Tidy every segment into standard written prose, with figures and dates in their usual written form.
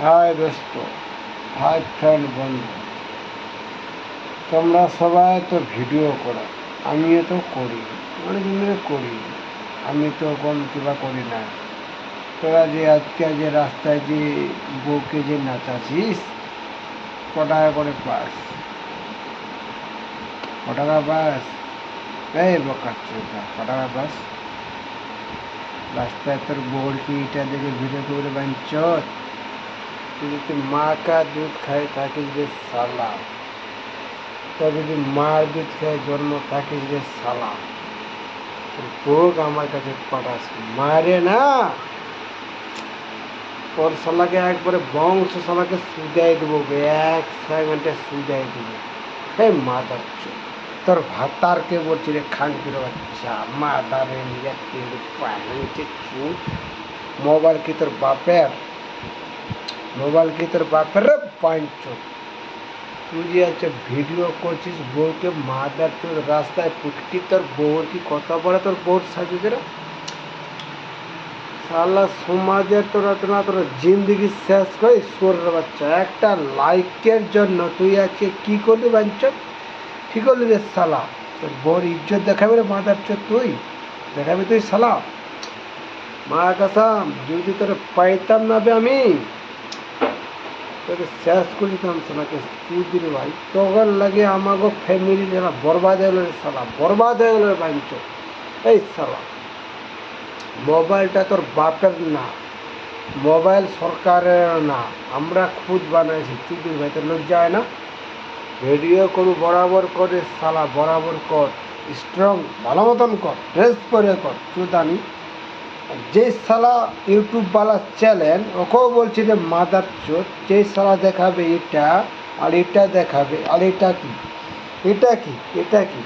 High দোস্ত, hi friend, বন্ধু, তোমরা সবাই তো ভিডিও করো, আমিও তো করি, অনেক দিন ধরে করি। আমি তো কম কিবা করি না। তোরা যে আজকে যে রাস্তায় যে বউকে যে নাচাছিস, ক টাকা করে পাস? ক টাকা পাস? এই বকাচ্ছে, ক টাকা পাস? রাস্তায় তোর বউর কি এটা দেখে ভিডিও করে বাঞ্চ? তুই যদি মা কা দুধ খাই থাকিস যে সালা, তো যদি মার দুধ খেয়ে জন্ম থাকিস যে সালা, তোর বউক আমার কাছে পাঠাস মারে না, তোর শালাকে একবারে বংশ শালাকে সুজাই দেবো, এক সেকেন্ডে সুজাই দেবো। এই মাদার চোদ, তোর ভাতারকে বলছি রে খানকির বাচ্চা, মাদারে নিজের তেল পাইছে চুদ। মোবাইল কি তোর বাপের? মোবাইল কি তোর বাপের রে পাঁচ? তুই যে আছে ভিডিও করছিস বউকে মাদার চোদ, রাস্তায় পুটকি তোর বউর কি কথা বলে? তোর বউর সাজুকে রে শালা, সমাজের তোরা তোরা তোরা জিন্দগি শেষ করে ঈশ্বরের বাচ্চা। একটা লাইকের জন্য তুই আজকে কি করলি বাঞ্চ? কি করলি রে শালা? তোর বউর ইজ্জত দেখাবি রে মাদার চোদ? তুই দেখাবি তুই শালা? মা কাসাম, যদি তোর পাইতাম না বে আমি, তোকে শেষ করে দিতাম শালাকে সুদির ভাই। তোর লাগে আমাকে ফ্যামিলি যারা বরবাদ হয়ে গেল রে শালা, বরবাদ হয়ে গেল রে বাঞ্চ। এই শালা, মোবাইলটা তোর বাপের না, মোবাইল সরকারের না, আমরা খুদ বানাইছি। চুদির ভাই, তোর লজ্জা হয় না? ভিডিও করু বরাবর করে শালা, বরাবর কর, স্ট্রং ভালো মতন কর, ড্রেস পরে কর চুদানি। যে শালা ইউটিউবওয়ালা চ্যানেল, ওকেও বলছি যে মাদার চোদ, যে শালা দেখাবে এটা আর এটা দেখাবে, আর এটা কি, এটা কি, এটা কি?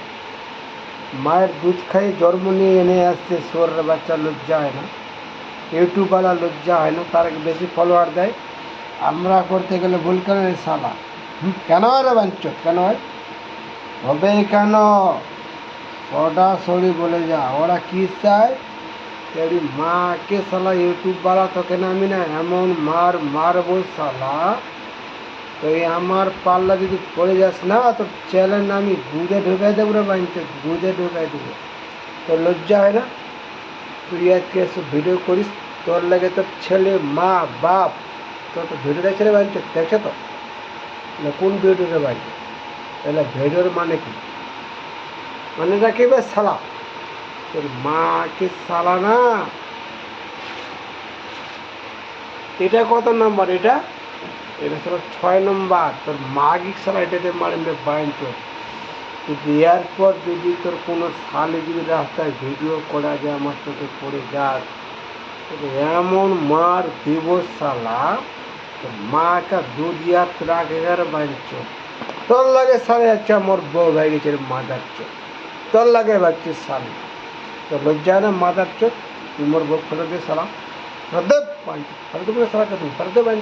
মায়ের দুধ খাইয়ে জন্ম নিয়ে এনে আসছে সোরের বাচ্চা, লজ্জা হয় না? ইউটিউবওয়ালা লজ্জা হয় না? তার বেশি ফলোয়ার দেয়। আমরা করতে গেলে ভুল কেন রে শালা? কেন হয় রে বাঞ্চ? কেন হয়? হবে কেন? সরাসরি বলে যা, ওরা কি চায়? তেরি মাকে শালা ইউটিউবওয়ালা তোকে নামি না এমন মার মারবো শালা, তো এই আমার পাল্লা যদি পড়ে যাস না, তো চ্যানেল আমি গুঁজে ঢুকাই দেবো রে বাঞ্চ, গুঁজে ঢুকাই দেবো। তোর লজ্জা হয় না? তুই আজকে এসব ভিডিও করিস, তোর লাগে তোর ছেলে, মা, বাপ, তোর তো ভিডিও দেখছে রে বাঞ্চ, দেখছে তো? না কোন ভিডিও রে বাঞ্চ? তাহলে ভিডিওর মানে কি? মানে রাখিবে শালা, তোর মাকে শালা না। এটা কত নাম্বার? এটা এটা ছিল 6 নম্বর। তোর মাগি শালা এটাতে মারেন বাইন। তোর যদি এরপর যদি তোর কোনো সালে যদি রাস্তায় ভিডিও করা যায়, আমার চোখে পড়ে যাস, এমন মার দিব শালা, তোর মাকে দুধিয়া রাখ 11 বাইন চোখ। তোর লাগে সালে আচ্ছা মোর বউ হয়ে গেছে মাদার চোখ, তোর লাগে বাচ্চা সালে। তোর লজ্জা না মাদার চোখ? তুই মোর বউ ফেরত দে শালা, ফেরত দে বাইন, ফেরত দেবে শালাকে, তুমি ফেরত দে বাইন।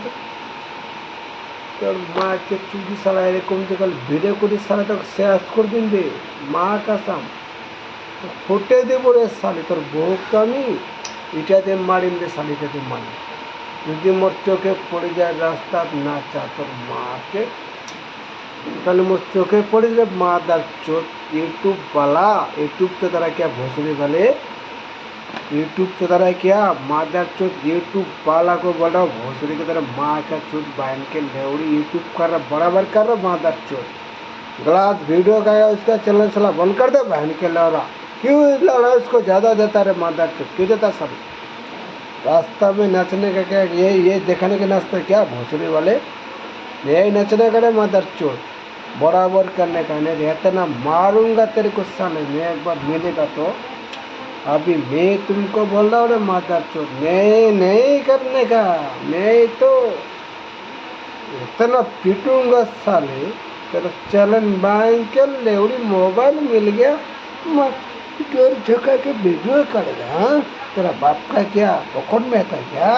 তোর মাকে চুদি শালা এরকম যে কাল ভিডিও করি শালা, তোকে শেষ করে দিন রে মা কাসাম, ফুটে দেবো রে শালি। তোর বউকে আমি এটাতে মারিন রে শালি, এটাতে মারি। যদি মোর চোখে পড়ে যায় রাস্তা নাচা তোর মাকে, তাহলে মোর চোখে पड़ जाए मादार चोट। यूट्यूब वाला, यूट्यूब के तरह क्या भोसड़ी वाले, यूट्यूब के तरह क्या मादार चोट, यूट्यूब वाला को बड़ा भोसड़ी की तरह माँ का चोट बहन के लेवड़ी यूट्यूब कर रहा, बराबर कर रहा मादार चोट। गलत वीडियो का उसका चैनल चला बंद कर दे बहन के लौड़ा। क्यों लौड़ा उसको ज़्यादा देता रे मादार चोट, क्यों देता सब? रास्ता में नाचने का क्या, ये दिखाने के नाचता क्या भोसड़ी वाले? यही नचने का रे मादार चोट, बराबर करने का नहीं रहता ना। मारूंगा तेरे को साले, मैं एक बार मिलेगा तो। अभी मैं तुमको बोल रहा हूँ मादार चोट, नहीं नहीं करने का, नहीं तो इतना पीटूंगा साले। तेरा चलन बैंक के लेवड़ी मोबाइल मिल गया, डर झुका के वीडियो करेगा। हाँ? तेरा बाप का क्या पकड़ में था क्या?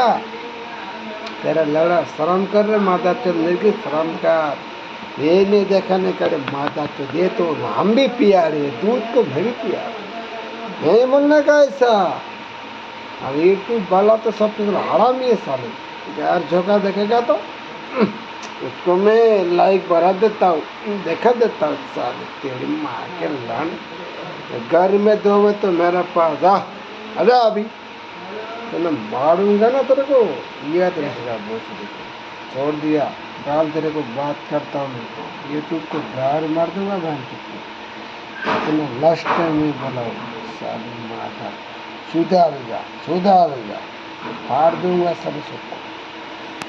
तेरा लड़ा शर्म कर रहे मादार चोट, निर्गी शर्म कर। ये नहीं देखाने का माता तो दे, तो हम भी पिया रहे दूध को, मैं भी पिया नहीं बोलने का ऐसा। अब यूट्यूब वाला तो सब हरामी है साले। यार झोंका देखेगा तो उसको मैं लाइक बढ़ा देता हूँ, देखा देता हूँ। साले तेरी माँ के लान, घर में दो में तो मेरे पास आ, अरे अभी तो मैं मारूंगा ना तेरे को। ये तेरे से बोस छोड़ दिया, काल तेरे को बात करता हूँ, यूट्यूब को गार मार दूंगा बहन की। लास्ट टाइम में बोला साली माँ का सुधार जा, फाड़ दूंगा सब सबको।